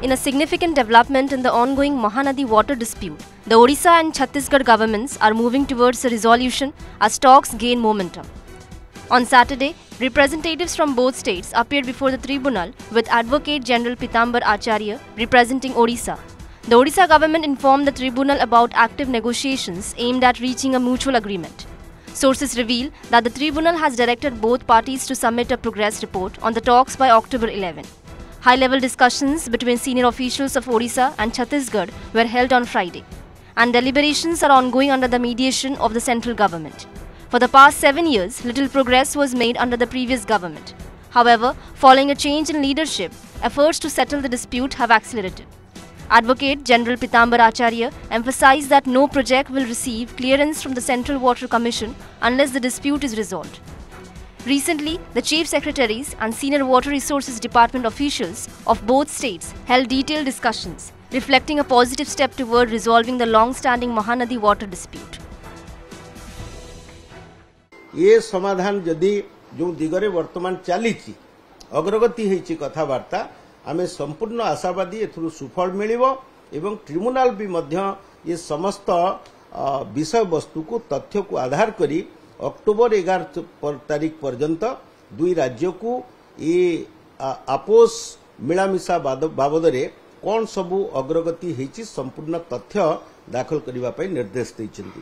In a significant development in the ongoing Mahanadi water dispute, the Odisha and Chhattisgarh governments are moving towards a resolution as talks gain momentum. On Saturday, representatives from both states appeared before the tribunal with Advocate General Pitambar Acharya representing Odisha. The Odisha government informed the tribunal about active negotiations aimed at reaching a mutual agreement. Sources reveal that the tribunal has directed both parties to submit a progress report on the talks by October 11. High-level discussions between senior officials of Odisha and Chhattisgarh were held on Friday, and deliberations are ongoing under the mediation of the central government. For the past 7 years, little progress was made under the previous government. However, following a change in leadership, efforts to settle the dispute have accelerated. Advocate General Pitambar Acharya emphasized that no project will receive clearance from the Central Water Commission unless the dispute is resolved. Recently, the Chief Secretaries and Senior Water Resources Department officials of both states held detailed discussions, reflecting a positive step toward resolving the long-standing Mahanadi water dispute. ये समाधान जदि जो दिगरे वर्तमान चली अग्रगति होती कथबार्ता आमे संपूर्ण आशावादी एथुरु सुफल मिलिबो एवं ट्रिब्यूनल भी मध्य ये समस्त विषय वस्तु को तथ्य को आधार करी अक्टोबर 11 तारीख पर्यंत दुई राज्य को ये आपोस मिलामिशा बाबद रे कौन सबू अग्रगति होती संपूर्ण तथ्य दाखल करने निर्देश देइछन्ति।